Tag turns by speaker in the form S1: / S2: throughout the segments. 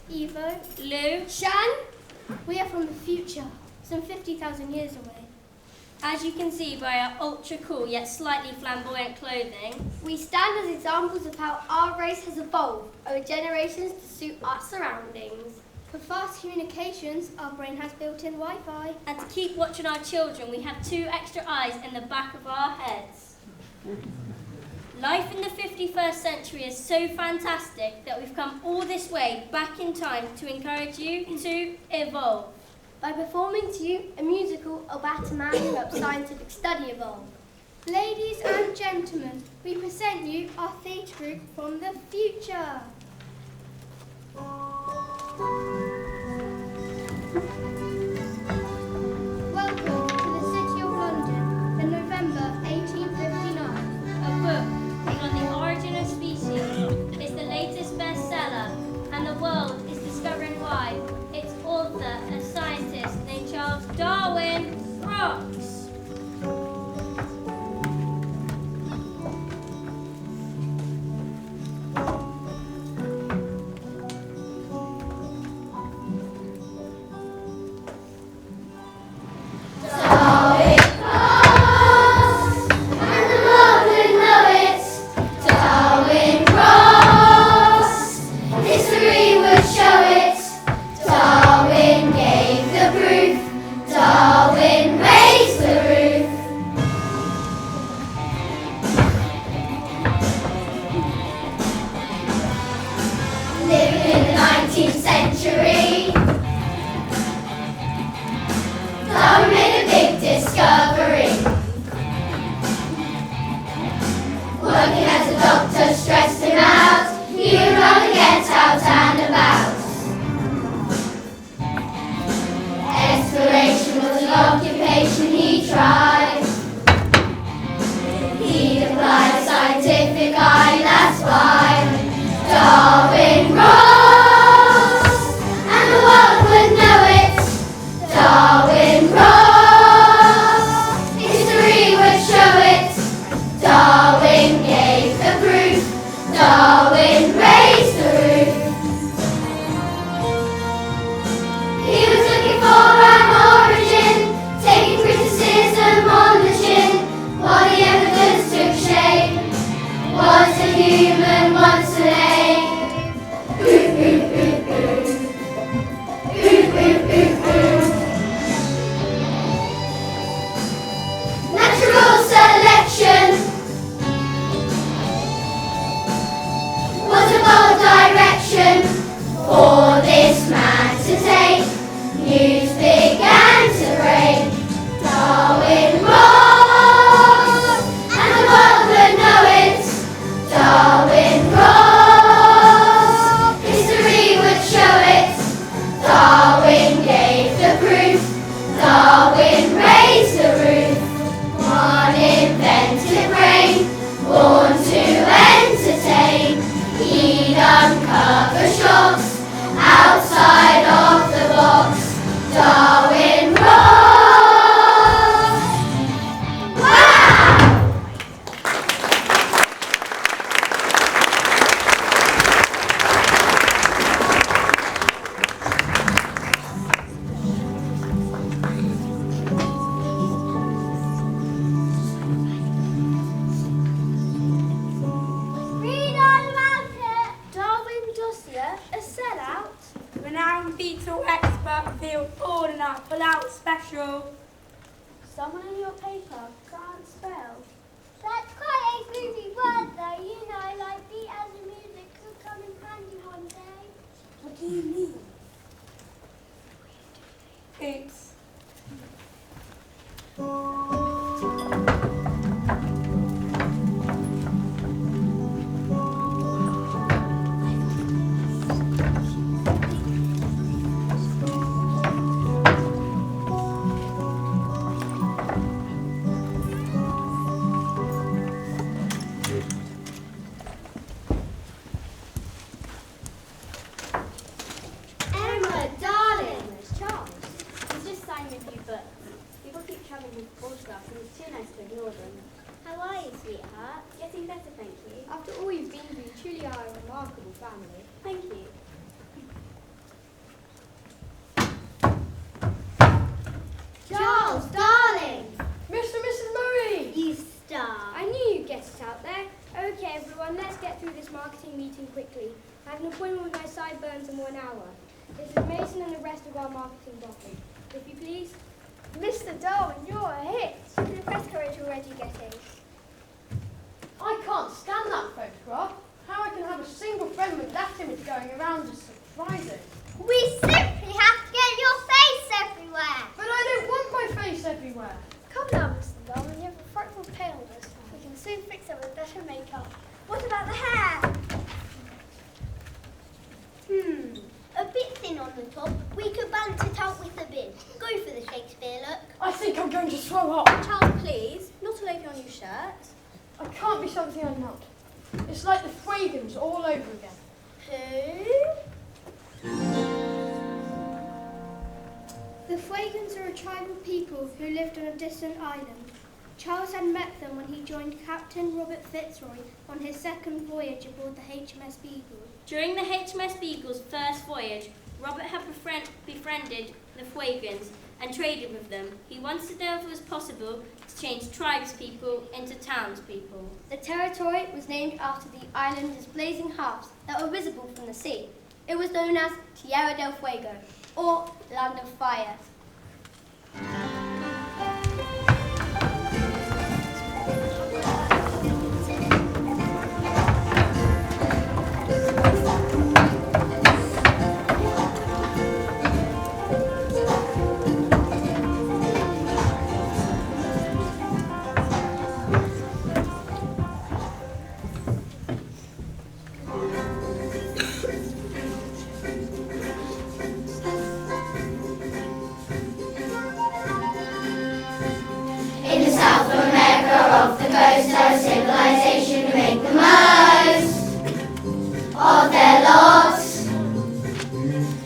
S1: Evo, Lou, Shan. We are from the future, some 50,000 years away.
S2: As you can see by our ultra cool yet slightly flamboyant clothing,
S1: we stand as examples of how our race has evolved over generations to suit our surroundings. For fast communications, our brain has built-in Wi-Fi.
S2: And to keep watching our children, we have 2 extra eyes in the back of our heads. Life in the 51st century is so fantastic that we've come all this way back in time to encourage you to evolve.
S1: By performing to you a musical about a man who helped scientific study evolve. Ladies and gentlemen, we present you our theatre group from the future. Welcome to the City of London in November 1859.
S2: A book on the origin of species is the latest bestseller, and the world is discovering why. Its author, a scientist named Charles Darwin Rocks.
S3: Occupation he tried. pull out special.
S1: Someone in your paper can't spell.
S4: That's quite a groovy word though, you know, like beat as a music could come in handy one day.
S3: What do you mean? Oops.
S1: Emma, darling! It's Charles. He's just signed a new book. People keep troubling with photographs and it's too nice to ignore them.
S4: How are you, sweetheart?
S1: Getting better, thank you. After all you've been through, you truly are a remarkable family. Thank you. Charles, darling!
S3: Mr. and Mrs. Murray!
S4: You star.
S1: I knew you'd get it out there. Okay, everyone, let's get through this marketing meeting quickly. I have an appointment with my sideburns in 1 hour. This is Mason and the rest of our marketing body. If you please. Mr. Darwin, you're a hit. Look at the press coverage already getting.
S3: I can't stand that photograph. How I can have a single friend with that image going around is surprising.
S4: We simply have to get your face everywhere.
S3: But I don't want my face everywhere.
S1: Come now, Mr. Darwin, you have a frightful paleness. We can soon fix it with better makeup.
S4: What about the hair? A bit thin on the top. We could balance it out with a bit. Go for the Shakespeare look.
S3: I think I'm going to throw up.
S2: Charles, please, not all over on your shirt.
S3: I can't be something I'm not. It's like the Fuegans all over again.
S4: Who?
S1: The Fuegans are a tribe of people who lived on a distant island. Charles had met them when he joined Captain Robert Fitzroy on his second voyage aboard the HMS Beagle.
S2: During the HMS Beagle's first voyage, Robert had befriended the Fuegans and traded with them. He wanted to know if it was possible to change tribespeople into townspeople.
S1: The territory was named after the island's blazing hearths that were visible from the sea. It was known as Tierra del Fuego, or Land of Fire.
S5: In the South America off the coast, our civilization who make the most of their lots.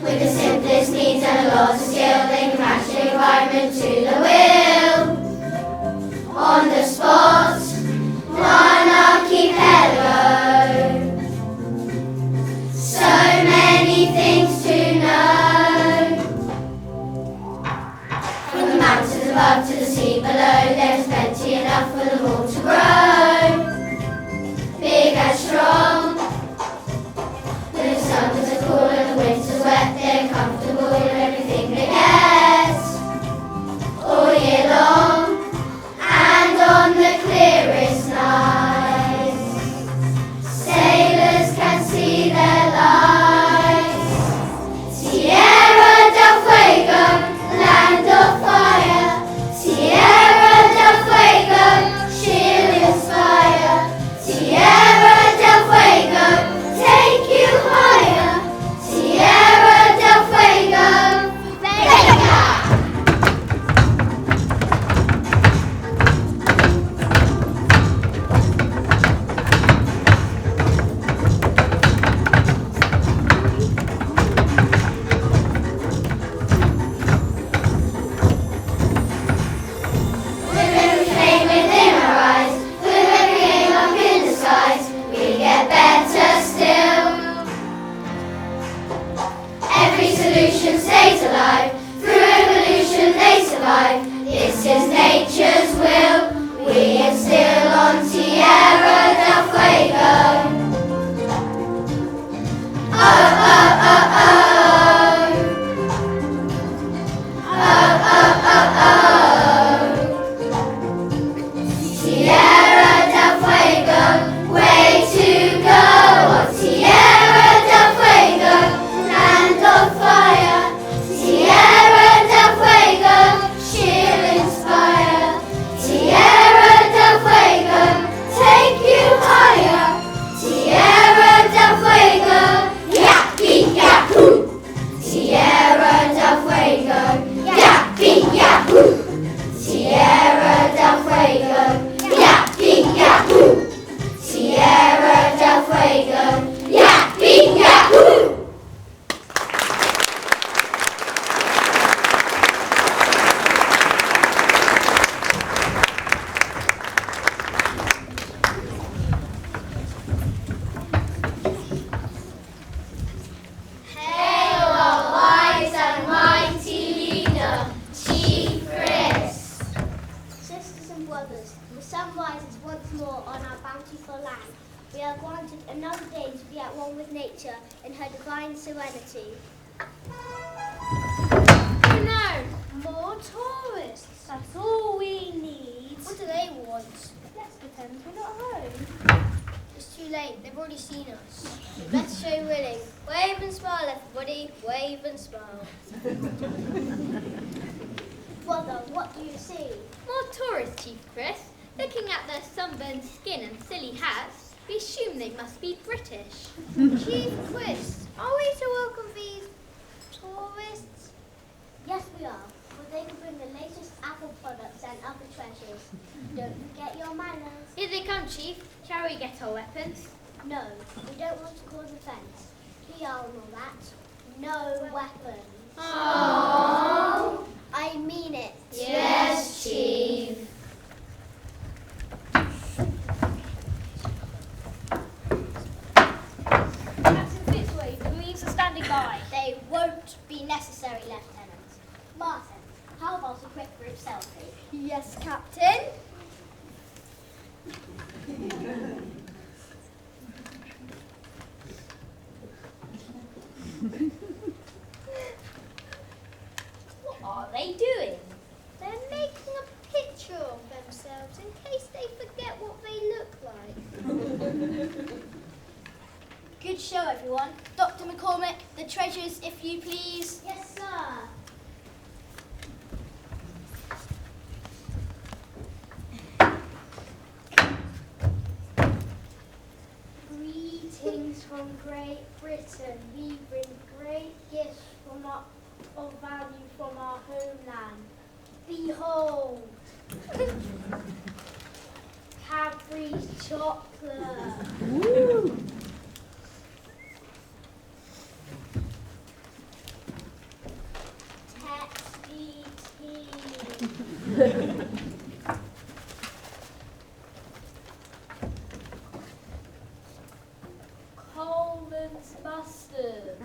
S5: With the simplest needs and a lot of skill, they can match the environment to the will. On the spot, one archipelago. So many things to know. From the mountains above to the sea below, there's plenty enough for them all to grow. Big and strong. When the summers are cool and the winters wet, they're comfortable in everything they get. All year long, and on the clearest nights, sailors can see their lights. Tierra del Fuego, land of fire. Tierra del Fuego,
S4: sun rises once more on our bountiful land. We are granted another day to be at one with nature in her divine serenity.
S3: Oh no! More tourists!
S4: That's all we need.
S3: What do they want?
S4: Let's pretend we're not home.
S3: It's too late. They've already seen us. Let's show willing. Wave and smile, everybody. Wave and smile.
S4: Brother, what do you see?
S6: More tourists, Chief Chris. Looking at their sunburned skin and silly hats, we assume they must be British.
S3: Chief Chris, are we to welcome these tourists?
S4: Yes, we are. For they can bring the latest Apple products and other treasures. Don't forget your manners.
S6: Here they come, Chief. Shall we get our weapons?
S4: No, we don't want to cause offence. PR and all that. No weapons.
S3: Aww.
S4: I mean it.
S5: Yes, Chief.
S2: Captain Fitzway, the Marines are standing by.
S4: They won't be necessary, Lieutenant. Martin, how about a quick group selfie?
S3: Yes, Captain.
S2: What are they doing?
S3: They're making a picture of themselves in case they forget what they look like.
S4: Good show, everyone. Dr. McCormick, the treasures, if you please.
S3: Yes, sir.
S4: Greetings from Great Britain. We bring great gifts from of value from our homeland. Behold, Cadbury's chocolate. Texty tea. Coleman's mustard.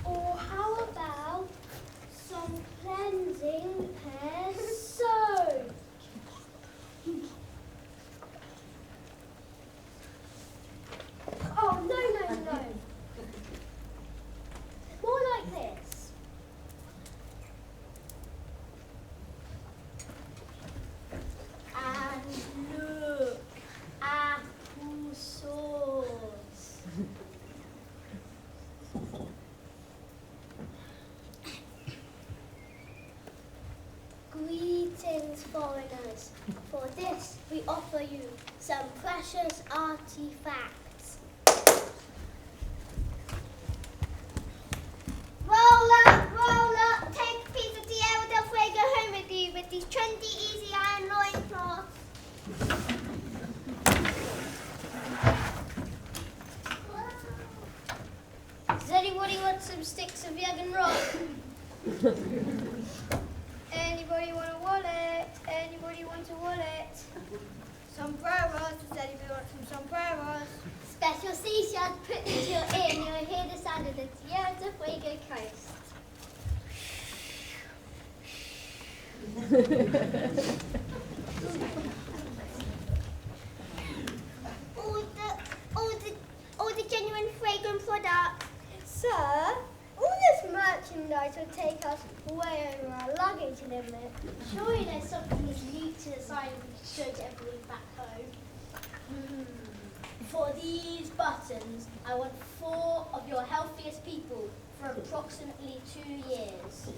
S4: Or how about some cleansing hair soap? Oh, no. More like this. And look, apple sauce. Greetings, foreigners. For this, we offer you some precious artifacts. Roll up, take a piece of Tierra del Fuego home with you with these trendy, easy iron loincloths.
S3: Does anybody want some sticks of Darwin Rocks? Anybody want a wallet? Anybody want a wallet? Sombreros. Does anybody want some sombreros?
S4: Special seashells put into your ear and you'll hear the sound of the Tierra del Fuego coast. all the genuine fragrant products.
S3: Sir, all this merchandise will take us way over our luggage limit.
S4: Surely there's something that's unique to the side and we can show to everybody back home. For these buttons, I want 4 of your healthiest people for approximately 2 years.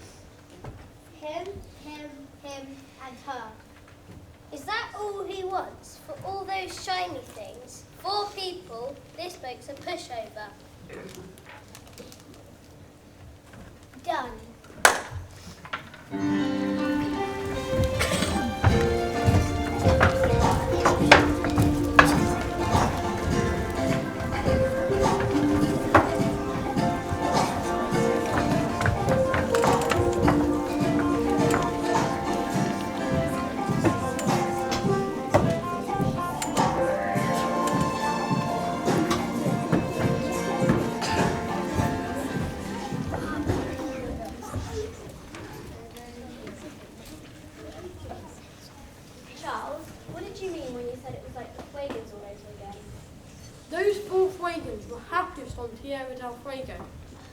S3: Him, and her. Is that all he wants? For all those shiny things? 4 people, this boat's a pushover.
S4: Done.
S7: on Tierra del Fuego.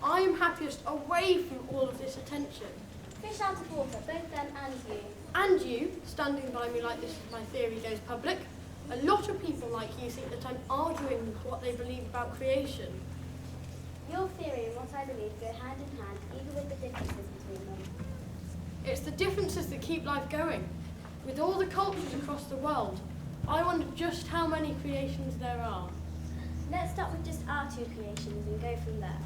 S7: I am happiest away from all of this attention.
S4: Fish out of water, both them and you.
S7: And you, standing by me like this is my theory goes public. A lot of people like you think that I'm arguing with what they believe about creation.
S4: Your theory and what I believe go hand in hand, even with the differences between them.
S7: It's the differences that keep life going. With all the cultures across the world, I wonder just how many creations there are.
S4: Let's start with just our two creations and go from there.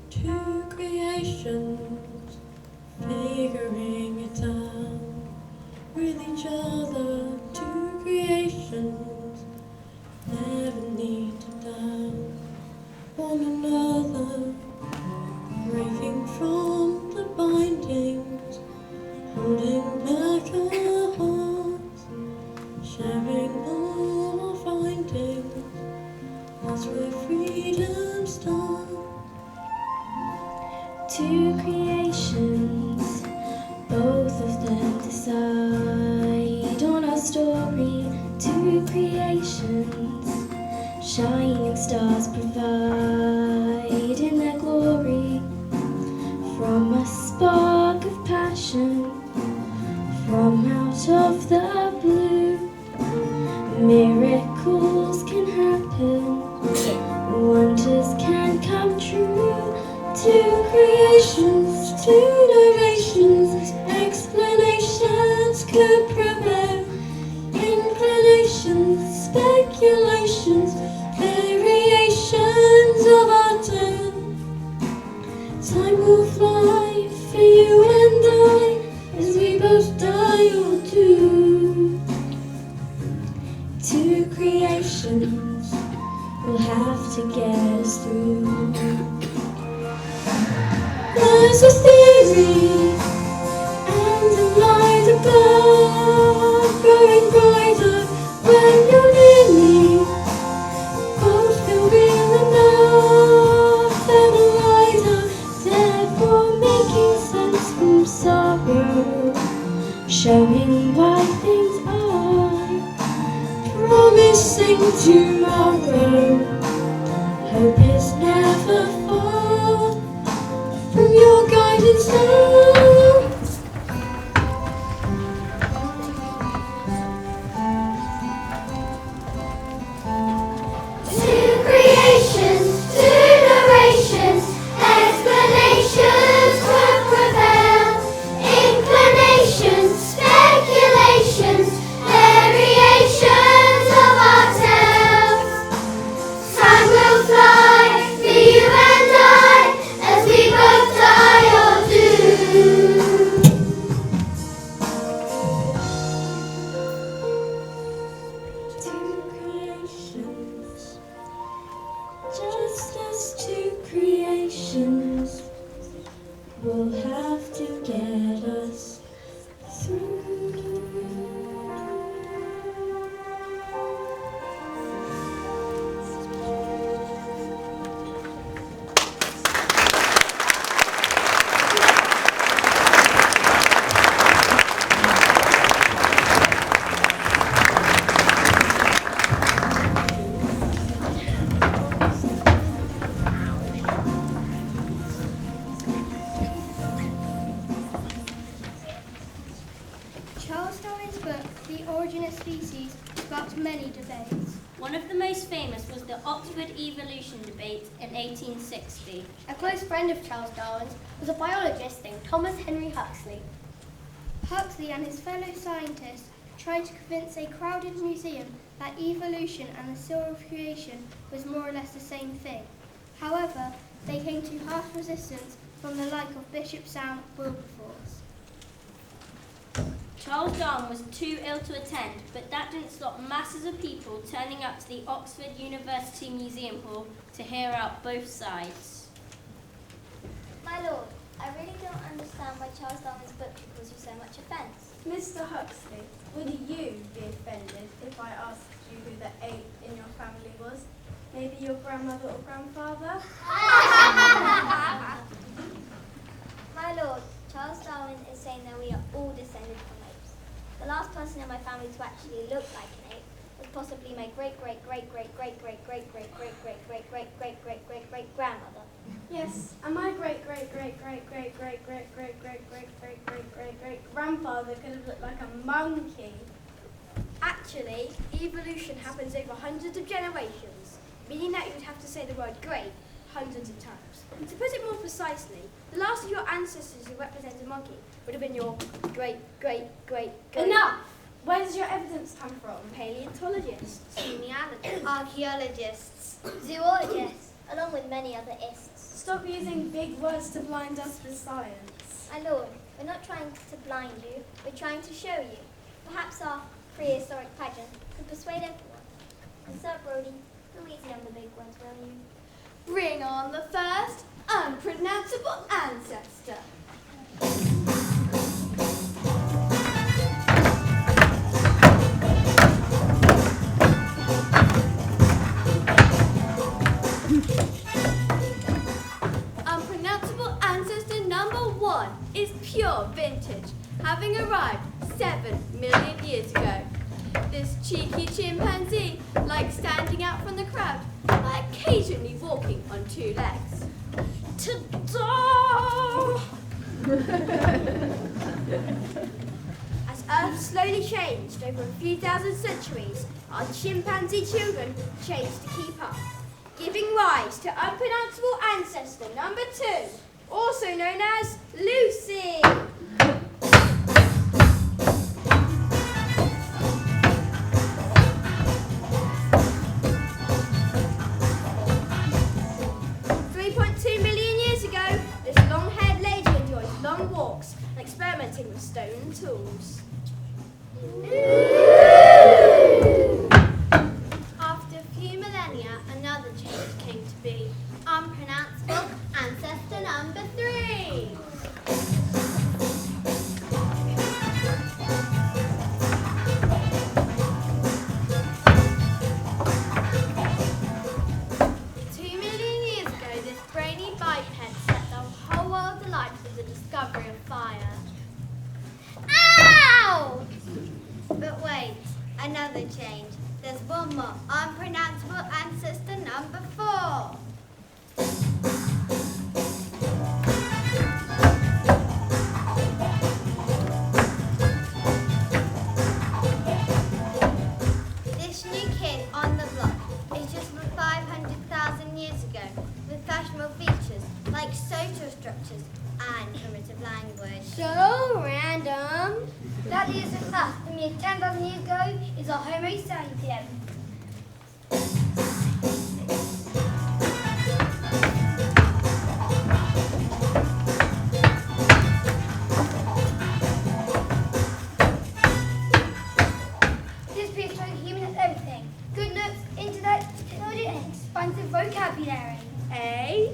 S8: Two creations, figuring it out with each other. Two creations, never need to doubt one another, breaking from the bindings, holding back our hearts, sharing all our findings. That's where freedom starts.
S5: Two creations, both of them decide on our story. Two creations, shining stars provide in their glory. From a spark of passion, from out of the blue, miracles can happen, wonders can come true. Two creations, two narrations, explanations could prevail. Inclinations, speculations, variations of our tale. Time will fly for you and I, as we both die or do. Two creations will have to get us through. There's a theory and a light above, growing brighter when you're near me. Both feel real enough and lighter, therefore making sense from sorrow, showing why things are, promising tomorrow. Hope is never far from your guidance now. Two creations, two narrations, explanations could prevail. Inclinations, speculations, variations of our tales. Time will fly for you and I, as we both die or do. Two creations, just as two creations, will have to get us through.
S1: Charles Darwin's book, The Origin of Species, sparked many debates.
S2: One of the most famous was the Oxford Evolution debate in 1860.
S3: A close friend of Charles Darwin's was a biologist named Thomas Henry Huxley.
S1: Huxley and his fellow scientists tried to convince a crowded museum that evolution and the story of creation was more or less the same thing. However, they came to harsh resistance from the like of Bishop Sam Wilberforce.
S2: Charles Darwin was too ill to attend, but that didn't stop masses of people turning up to the Oxford University Museum Hall to hear out both sides.
S3: My lord, I really don't understand why Charles Darwin's book should cause you so much offence.
S9: Mr. Huxley, would you be offended if I asked you who the ape in your family was?
S1: Maybe your grandmother or grandfather?
S3: My lord, Charles Darwin is saying that we are all descended from apes. The last person in my family to actually look like an ape was possibly my great-great-great-great-great-great-great-great-great-great-great-great-great-great-grandmother.
S1: Yes, and my great-great-great-great-great-great-great-great-great-great-great-grandfather could have looked like a monkey. Actually, evolution happens over hundreds of generations, meaning that you would have to say the word great hundreds of times. To put it more precisely, the last of your ancestors who represent a monkey would have been your great-great-great-great... Enough! Where does your evidence come from? Paleontologists, genealogists,
S3: Archaeologists, zoologists, along with many other ists.
S1: Stop using big words to blind us with science.
S3: My lord, we're not trying to blind you, we're trying to show you. Perhaps our prehistoric pageant could persuade everyone. And Sir Brody, go easy on the big ones, will you?
S6: Bring on the first unpronounceable ancestor. Unpronounceable ancestor number 1 is pure vintage, having arrived 7 million years ago. This cheeky chimpanzee likes standing out from the crowd by occasionally walking on 2 legs. Ta-da!
S1: As Earth slowly changed over a few thousand centuries, our chimpanzee children changed to keep up, giving rise to unpronounceable ancestor number 2, also known as Lucy. 3.2 million years ago, this long-haired lady enjoyed long walks and experimenting with stone tools.
S6: After a few millennia, another change came to be. Unpronounceable ancestor number 3.
S3: Another change. There's one more. Unpronounceable ancestor number 4. This new kid on the block is just from 500,000 years ago, with fashionable features like social structures and primitive language.
S1: So random.
S3: That is a class that mere 10,000 years ago is a Homo sapien. This prehistoric human has everything. Good looks, intellect, technology, and expansive vocabulary.
S1: Eh?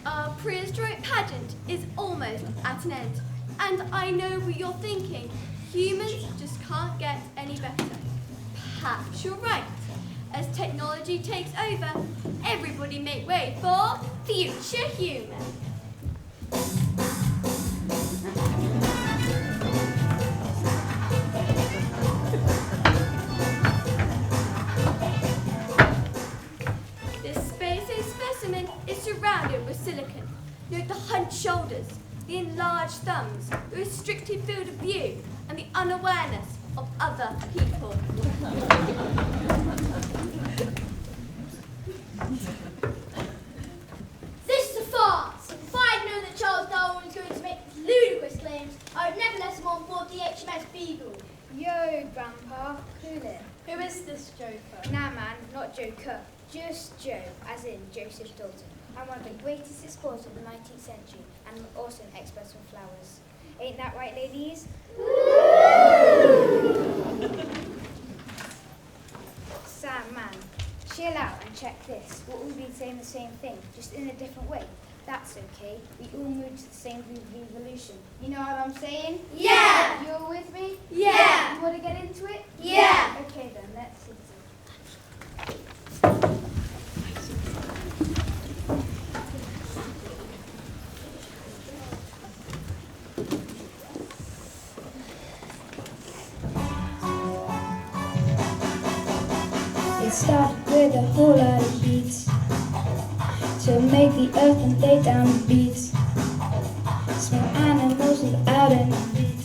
S6: Our prehistoric pageant is almost at an end. And I know what you're thinking. Humans just can't get any better. Perhaps you're right. As technology takes over, everybody make way for future human. This space age specimen is surrounded with silicon. Note the hunched shoulders, the enlarged thumbs, the restricted field of view, and the unawareness of other people.
S4: This is a farce. If I'd known that Charles Darwin was going to make ludicrous claims, I would never let him on board the HMS Beagle.
S1: Yo, Grandpa, cool it.
S7: Who is this joker?
S1: Nah, man, not Joker. Just Joe, as in Joseph Dalton. I'm one of the greatest explorers of the 19th century, and I'm also an expert on flowers. Ain't that right, ladies? Sam, man, chill out and check this. What we've been saying the same thing, just in a different way. That's okay. We all moved to the same route of evolution. You know what I'm saying?
S3: Yeah!
S1: You're with me?
S3: Yeah!
S1: You want to get into it?
S3: Yeah!
S1: Okay then, let's see.
S9: with a whole lot of heat to make the earth and lay down the beats. Small animals without any feet.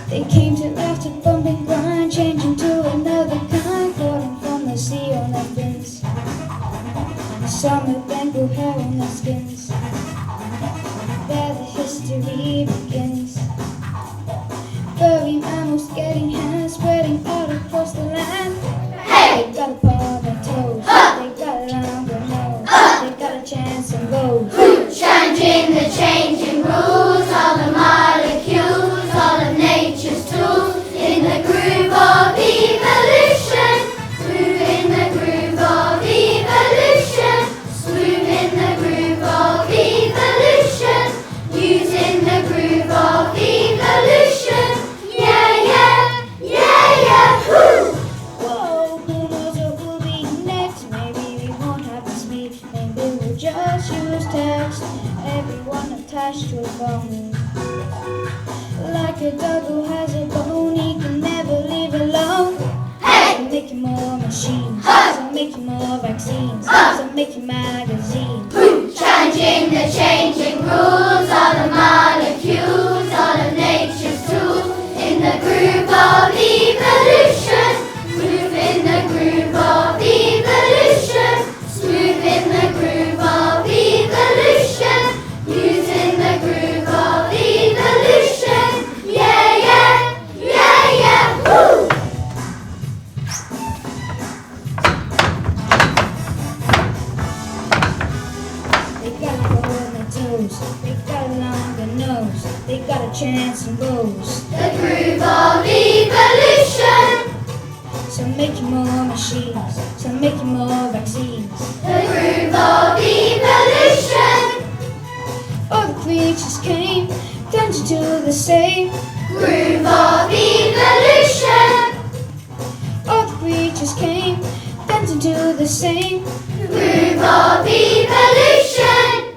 S9: They came to life to bump and grind, changing to another kind, falling from the sea on their fins. Some of them grew hair on their skins. There the history begins. Furry mammals getting hands, spreading out across the land. Hey! They got a paw on their toes. They got a longer nose. They got a chance and goes.
S5: Changing the changing rules, all the molecules, all of nature's tools, in the groove of evolution, smooth in the groove of evolution, smooth in the groove of evolution, using the groove of evolution, yeah, yeah, yeah, yeah, whoo!
S9: Whoa, who knows what will be next? Maybe we won't have to speak. Maybe we'll just use text. Everyone attached to a phone. Like a dog who has a bone, he can never leave alone.
S5: Hey!
S9: So making more machines, so making more vaccines, so making magazines.
S5: Changing the changing rules, all the molecules, all of nature's tools, in the groove of evolution, smooth in the groove of evolution, smooth in the groove of evolution, using the groove of evolution, yeah, yeah, yeah, yeah, woo!
S9: They got a bow on their toes, they got a longer nose, they got a chance and goes.
S5: The groove of evolution,
S9: So making more machines, so making more vaccines.
S5: the groove of evolution,
S9: All the creatures came, turned into the same.
S5: groove of evolution,
S9: All the creatures came, turned into the same.
S5: groove of evolution.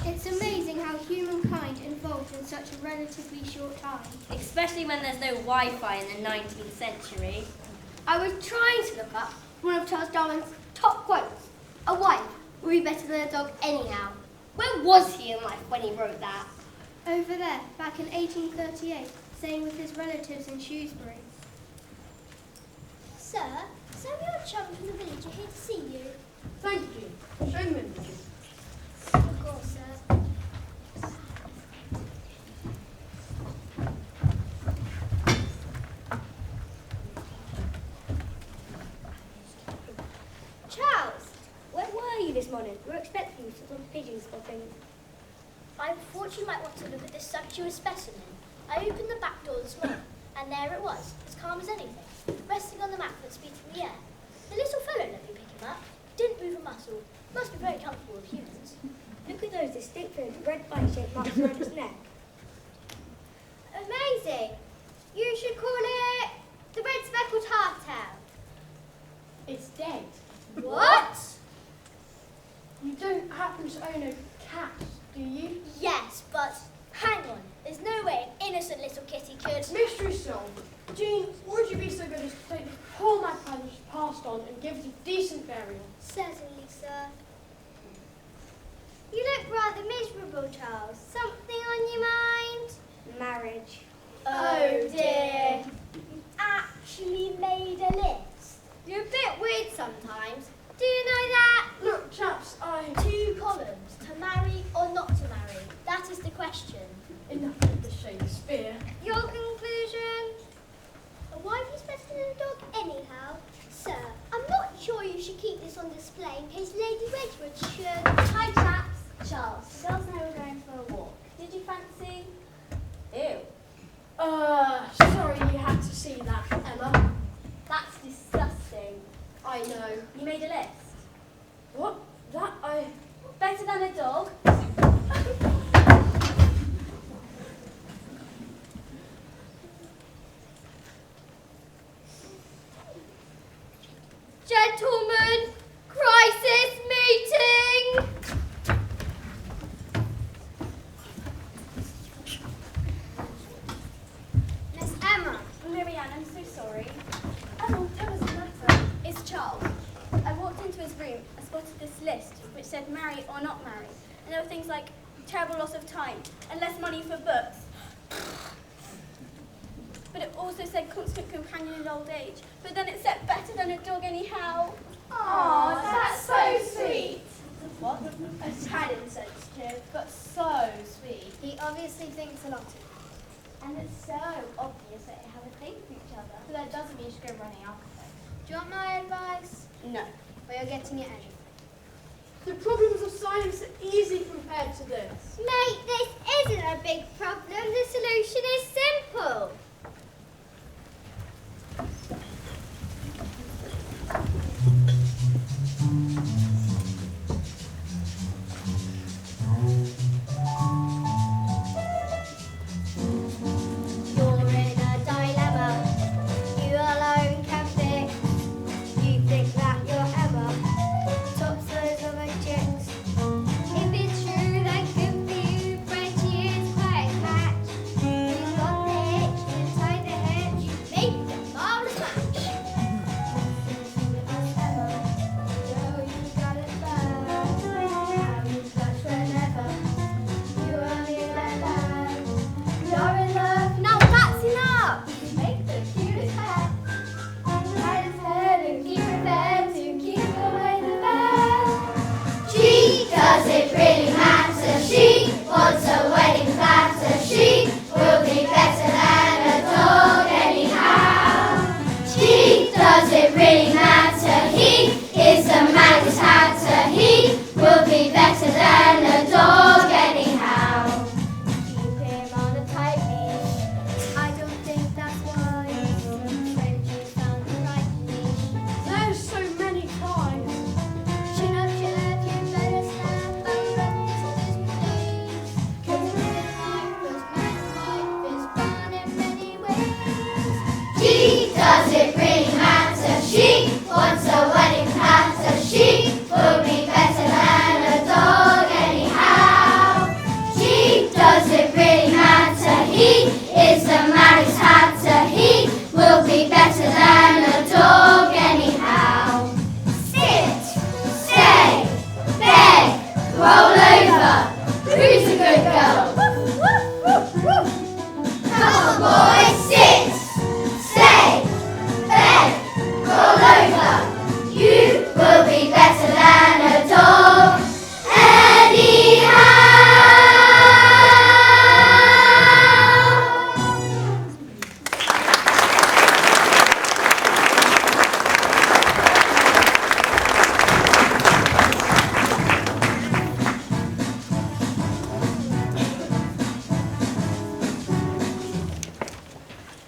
S1: It's amazing how humankind evolved in such a relatively short time.
S2: Especially when there's no Wi-Fi in the 19th century.
S3: I was trying to look up one of Charles Darwin's top quotes. A wife would be better than a dog anyhow. Where was he in life when he wrote that?
S1: Over there, back in 1838, staying with his relatives in Shrewsbury.
S4: Sir, some of your chums from the village are here to see you.
S7: Thank you. Show them in.
S4: Of course, sir.
S1: Charles, where were you this morning? We were expecting you for some pigeon spotting.
S4: I thought you might want to look at this sumptuous specimen. I opened the back door this morning, and there it was, as calm as anything, resting on the mat with its feet in the air. The little fellow let me pick him up. Didn't move a muscle. Must be very comfortable with humans.
S1: Look at those distinct red bite-shaped marks around its neck.
S3: Amazing. You should call it the red speckled hardtail.
S7: It's dead.
S3: What?
S7: You don't happen to own a cat, do you?
S4: Yes, but hang on. There's no way an innocent little kitty could.
S7: Mystery solved. Jean, would you be so good as to take this poor magpie that's passed on and give it a decent burial?
S4: Certainly, sir.
S3: You look rather miserable, Charles. Something on your mind?
S1: Marriage.
S4: Oh dear. You actually made a list.
S3: You're a bit weird sometimes. Do you know that?
S7: Look, chaps,
S4: 2 columns, to marry or not to marry. That is the question.
S7: enough of the Shakespeare.
S3: Your conclusion?
S4: A wife is better than a dog anyhow. Sir, I'm not sure you should keep this on display in case Lady Wedgwood should.
S10: Hi chaps. Charles, the girls and I were going for a walk. Did you fancy? Ew.
S7: Sorry you had to see that, Emma.
S10: That's disgusting.
S7: I know.
S10: You made a list.
S7: What? That I...
S6: said marry or not marry. And there were things like terrible loss of time and less money for books. But it also said constant companion in old age. But then it said better than a dog anyhow.
S10: Oh, that's so sweet.
S4: What? A tad insensitive, but so sweet.
S3: He obviously thinks a lot of it.
S10: And it's so obvious that they have a thing for each other.
S4: But that doesn't mean you should go running after them.
S3: Do you want my advice?
S4: No.
S3: Well, you're getting it anyway.
S7: The problems of science are easy compared to this.
S3: Mate, this isn't a big problem. The solution is simple. You're in a dilemma. You alone can fix. You think that you're Emma. Tops those other chicks. If it's true, then good for you. Frenchie is quite a catch. You've got the hitch inside the hedge. You make the marvelous match. Emma, Joe, you got it bad. How you blush whenever you only let that. You're in love. Now that's enough. You make the cutest hat. Hide his head and keep it there to keep away the bad.
S5: She does it really matter. She wants a wedding platter. She will be better than a dog anyhow. She does it really matter. He is the maddest hatter. He will be better than a dog anyhow.
S3: Keep him on a tight leash. I don't think that's wise. Frenchie found the right niche.
S7: There's so many ties.
S3: Chin up, you better stand back up to this place. 'Cause man's life is fun in many ways.
S5: She does it really matter. She wants a wedding platter. She will be better than a dog anyhow. She does it really matter. He is the maddest hatter. He will be better than a dog anyhow. Sit, stay, beg, roll over. Who's a good girl? Come on, boys, sit, stay, beg, roll over. You will be better than a dog anyhow.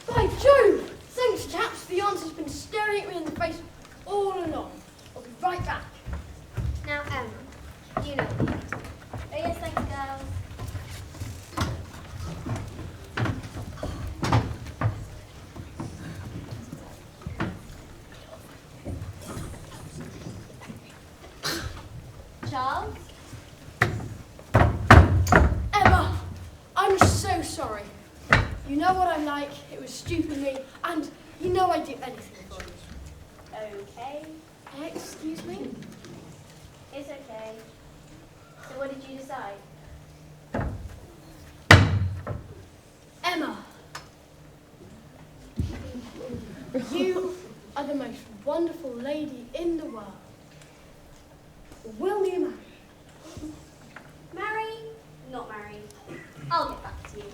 S7: By Jove! Thanks, chaps. The answer's been staring at me in the face all along. I'll be right back.
S3: Now, Emma, you know the answer.
S10: Oh yes, thanks, girls. Charles?
S7: Emma, I'm so sorry. You know what I'm like. It was stupid of me, and you know I'd do anything for you.
S10: Okay.
S7: Excuse me?
S10: It's okay. So what did you decide?
S7: Emma, you are the most wonderful lady in the world. Will you marry?
S2: Marry? Not marry. I'll get back to you.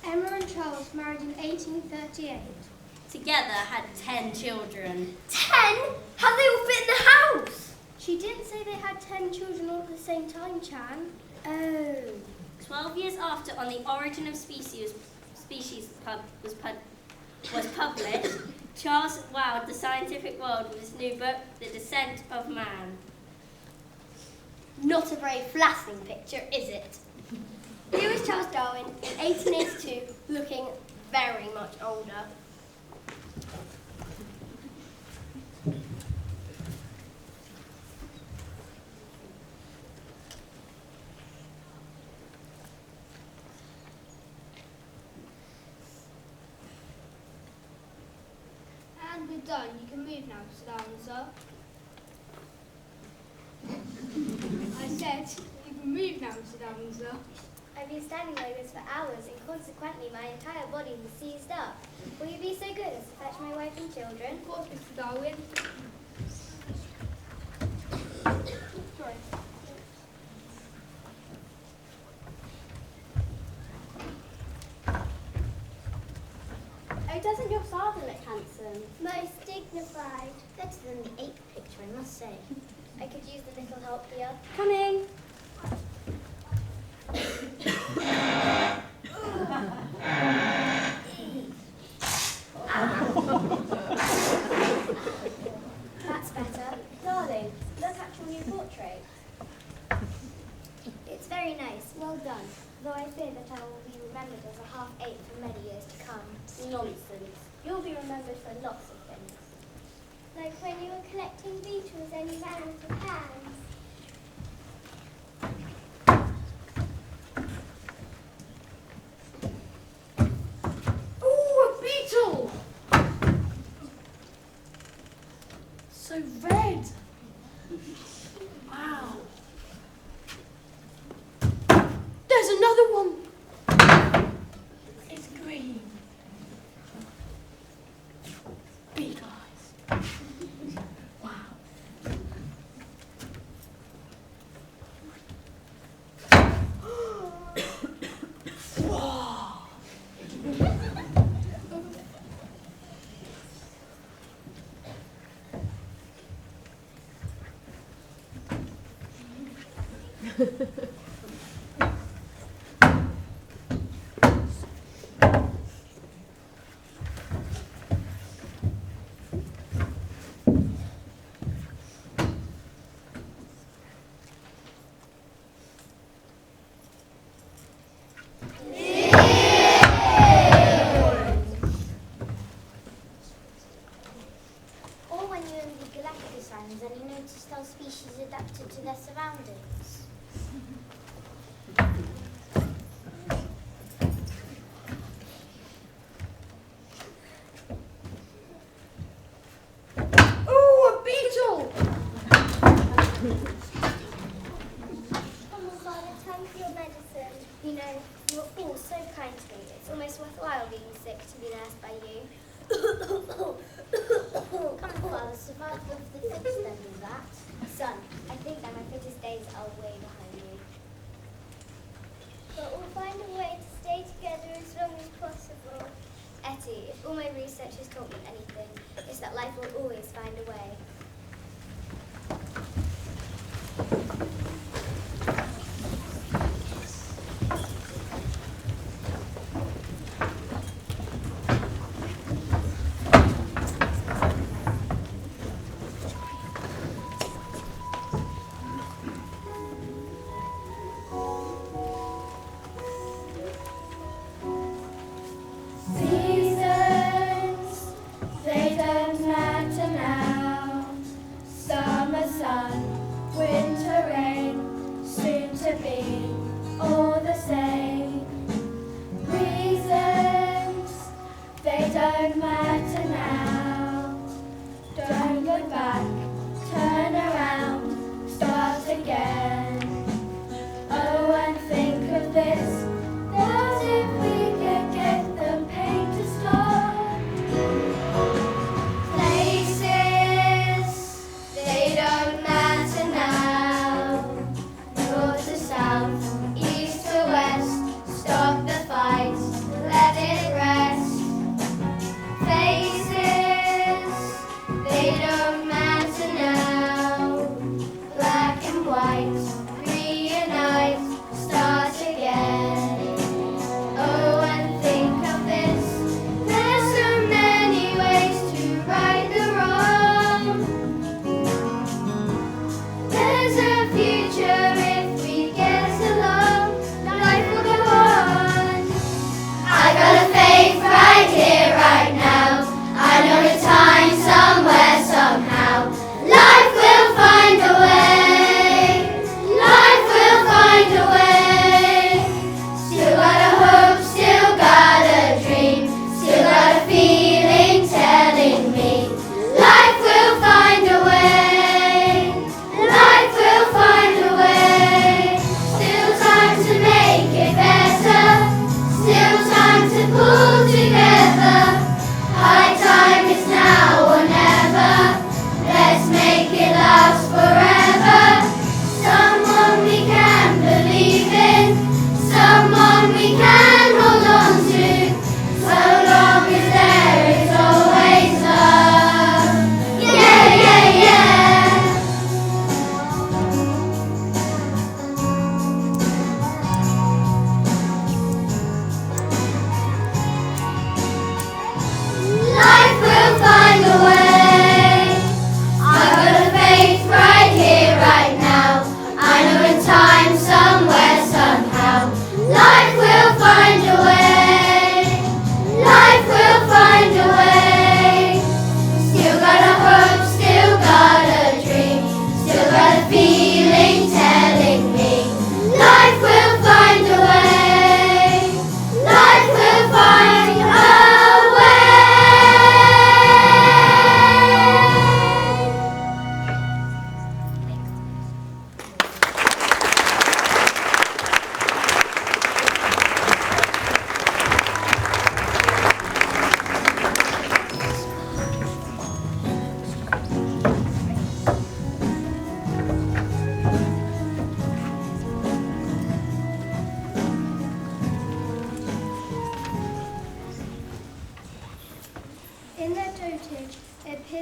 S1: Emma and Charles married in 1838.
S2: Together had 10 children.
S3: 10? How they all fit in the house?
S1: She didn't say they had 10 children all at the same time, Chan.
S3: Oh.
S2: 12 years after On the Origin of Species was published, Charles wowed the scientific world with his new book, The Descent of Man. Not a very flattering picture, is it? Here is Charles Darwin in 1882, looking very much older.
S1: And we're done. You can move now, Mr. Darwin, sir. I said you can move now, Mr. Darwin, sir.
S3: I've been standing like this for hours, and consequently my entire body was seized up. Will you be so good as to fetch my wife and children?
S1: Of course, Mr. Darwin. Sorry.
S10: Oh, doesn't your father look handsome?
S3: Most dignified. Better than the ape picture, I must say. I could use a little help here.
S10: Coming.
S3: That's better.
S10: Darling, look at your new portrait.
S3: It's very nice. Well done. Though I fear that I will be remembered as a half-ape for many years to come.
S10: Nonsense. You'll be remembered for lots of things.
S3: Like when you were collecting beetles and you ran into pans.
S7: Ooh, a beetle! So red. Wow. There's another one. It's green. Big eyes. Wow. Whoa.
S3: Or when you read galactic signs and you notice how species adapted to their surroundings.
S7: Ooh, a beetle!
S3: Oh my God, time for your medicine. You know, you're all so kind to me. It's almost worthwhile being sick to be nursed by you. Come on, Father, survive off the fix then do that. Son, I think that my fittest days are way behind you. But we'll find a way to stay together as long as possible. Etty, if all my research has taught me anything, it's that life will always find a way.
S5: Seasons, they don't matter now. Summer sun, winter rain, soon to be all the same. Reasons, they don't matter now. Don't look back, turn around, start again. Oh, and think of this, that if we could get the pain to stop. Places, they don't matter now. North to south,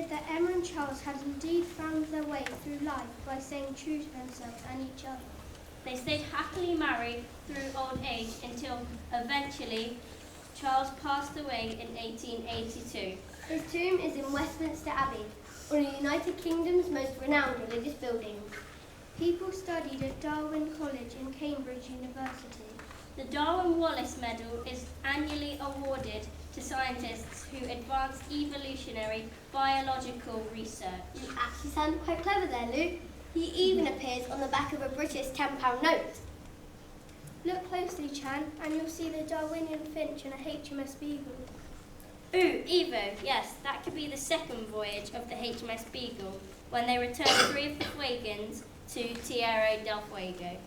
S1: said that Emma and Charles had indeed found their way through life by staying true to themselves and each other.
S2: They stayed happily married through old age until eventually Charles passed away in 1882.
S1: His tomb is in Westminster Abbey, one of the United Kingdom's most renowned religious buildings. People studied at Darwin College and Cambridge University.
S2: The Darwin Wallace Medal is annually awarded to scientists who advance evolutionary biological research.
S3: You actually sound quite clever there, Lou. He even appears on the back of a British £10 note.
S1: Look closely, Chan, and you'll see the Darwinian finch and a HMS Beagle.
S2: Ooh, Evo, yes, that could be the second voyage of the HMS Beagle, when they returned 3 of the Fuegans to Tierra del Fuego.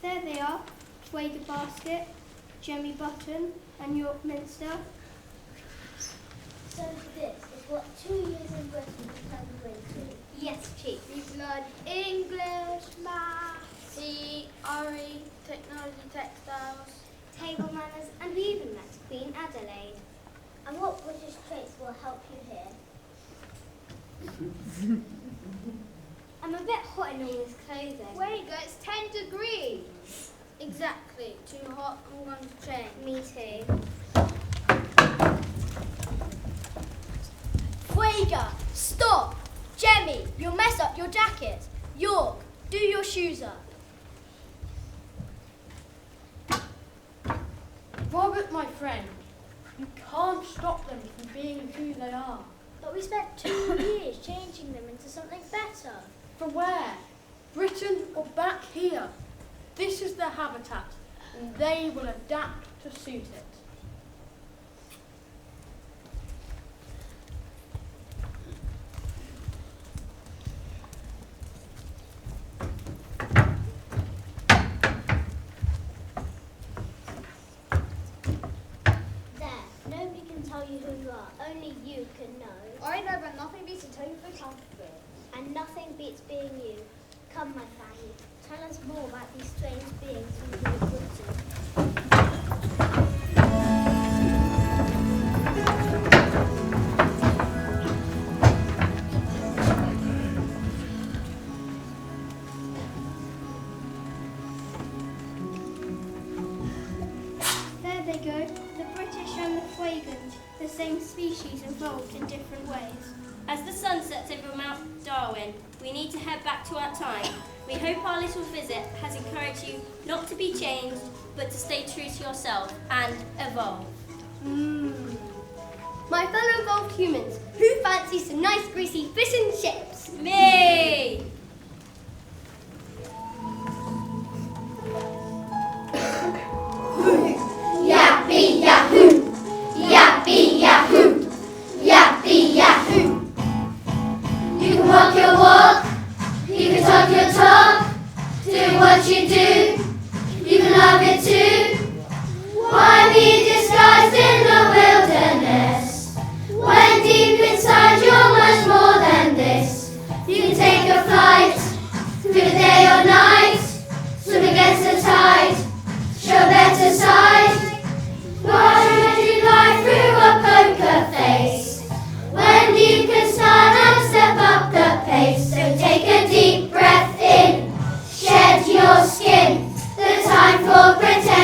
S1: There they are, Fuego Basket, Jemmy Button, and York Minster.
S4: So this is what 2 years in Britain can turn into.
S3: Yes, Chief.
S1: We've learned English, maths, RE, technology, textiles.
S3: Table manners, and we even met Queen Adelaide.
S4: And what British traits will help you here?
S3: I'm a bit hot in all this clothing.
S1: Wait, it's 10 degrees. Exactly. Too hot, I'm going to change.
S3: Me too.
S4: Fuega, stop! Jemmy, you'll mess up your jacket. York, do your shoes up.
S7: Robert, my friend, you can't stop them from being who they are.
S4: But we spent 2 years changing them into something better.
S7: For where? Britain or back here? This is their habitat, and they will adapt to suit it.
S4: There, nobody can tell you who you are. Only you can know.
S1: I know, but nothing beats until you feel comfortable.
S4: And nothing beats being you. Come, my family, tell us more about these strange beings from Great Britain.
S1: There they go, the British and the Fuegans, the same species evolved in different ways.
S2: As the sun sets over Mount Darwin, we need to head back to our time. We hope our little visit has encouraged you not to be changed, but to stay true to yourself and evolve.
S3: My fellow evolved humans, who fancies some nice greasy fish and chips?
S2: Me!
S5: Yappy yahoo! Yappy yahoo! Yappy yahoo! You can walk your walk, you can talk your talk, do what you do, you can love it too. Why be disguised in the wilderness, when deep inside you're much more than this? You can take a flight, through the day or night, swim against the tide, show a better side. Why should you lie through a poker face, when you can start and step up the pace? So take a deep breath in, shed your skin, the time for pretend.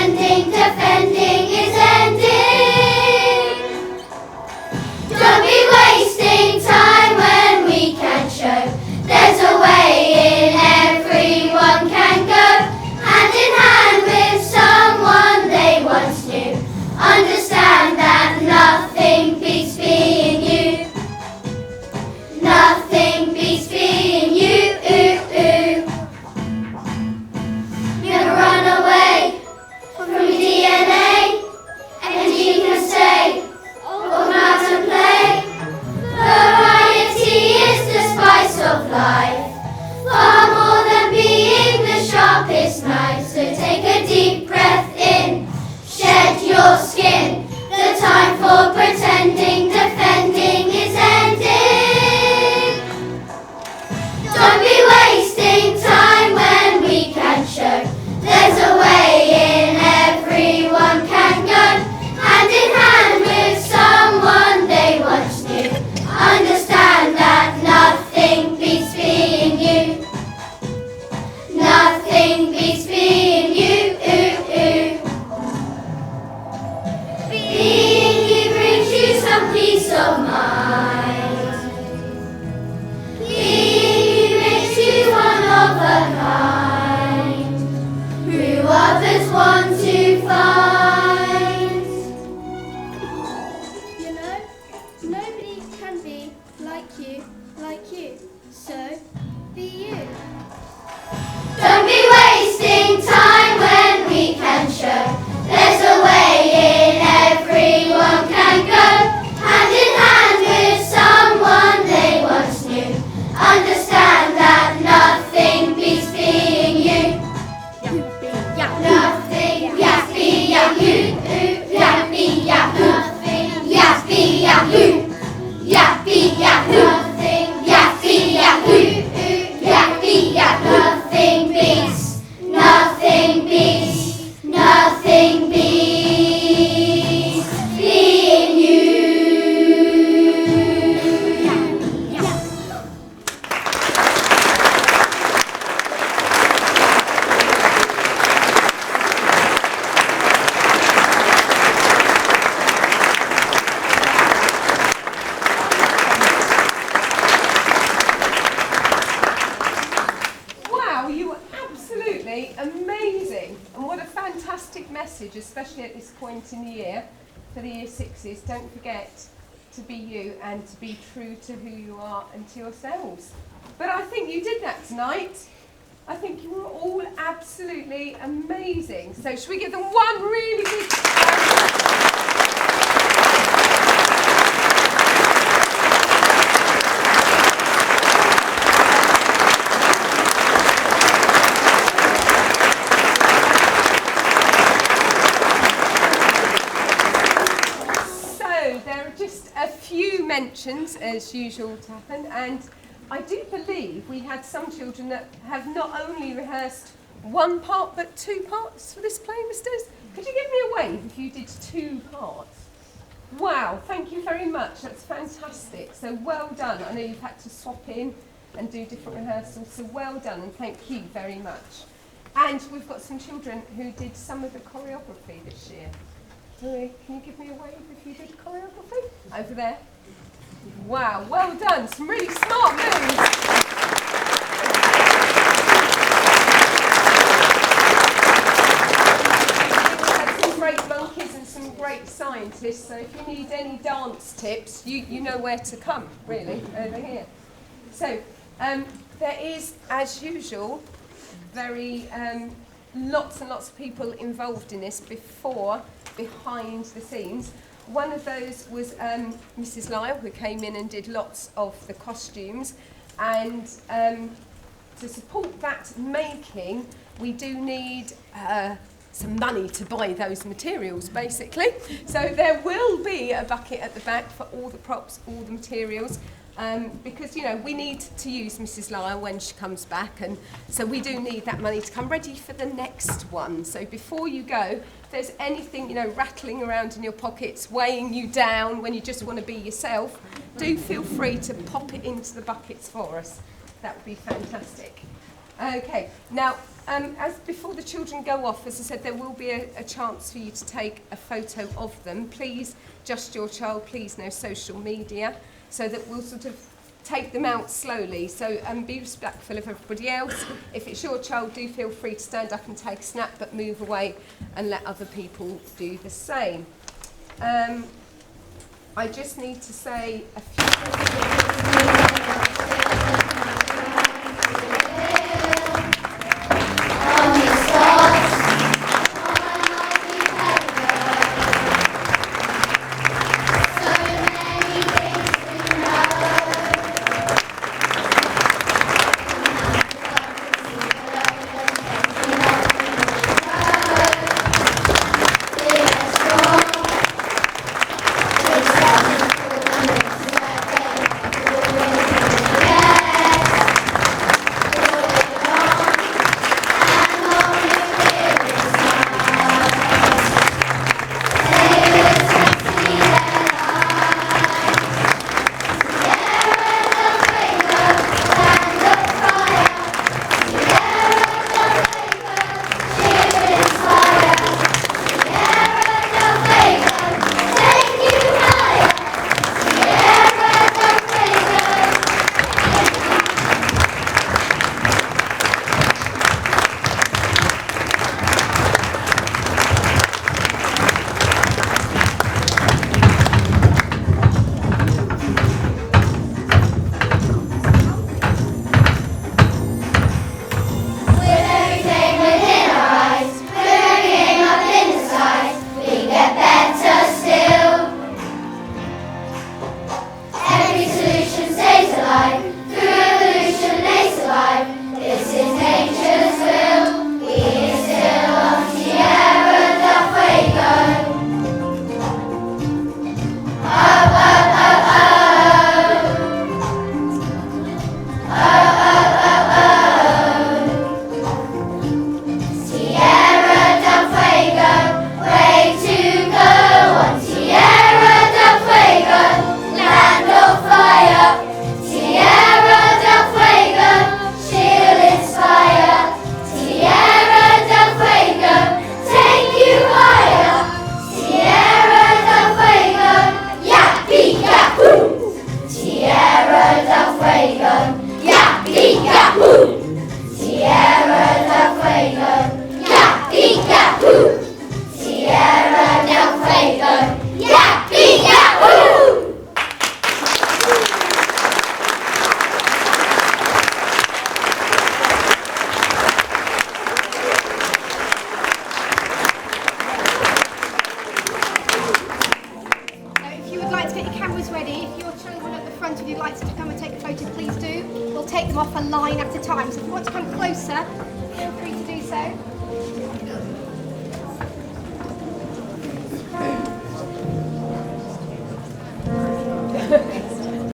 S11: amazing, and what a fantastic message, especially at this point in the year for the Year Sixes. Don't forget to be you and to be true to who you are and to yourselves. But I think you did that tonight. I think you were all absolutely amazing. So should we give them one really big mentions, as usual, to happen, and I do believe we had some children that have not only rehearsed one part but two parts for this play, misters. Could you give me a wave if you did two parts? Wow, thank you very much, that's fantastic. So well done. I know you've had to swap in and do different rehearsals, so well done and thank you very much. And we've got some children who did some of the choreography this year. Can you give me a wave if you did choreography? Over there. Wow, well done. Some really smart moves. We had some great monkeys and some great scientists, so if you need any dance tips, you know where to come, really, over here. So, there is, as usual, very lots and lots of people involved in this behind the scenes. One of those was Mrs. Lyle, who came in and did lots of the costumes, and to support that making, we do need some money to buy those materials, basically. So there will be a bucket at the back for all the props, all the materials, because, you know, we need to use Mrs. Lyle when she comes back, and so we do need that money to come ready for the next one. So before you go, if there's anything, you know, rattling around in your pockets, weighing you down when you just want to be yourself, do feel free to pop it into the buckets for us. That would be fantastic. Okay, now, as before the children go off, as I said, there will be a chance for you to take a photo of them. Please, just your child, please no social media, so that we'll sort of take them out slowly. So be respectful of everybody else. If it's your child, do feel free to stand up and take a snap, but move away and let other people do the same. I just need to say a few
S12: get your cameras ready. If your children at the front of you'd like to come and take a photo, please do. We'll take them off a line at a time. So if you want to come closer, feel free to do so.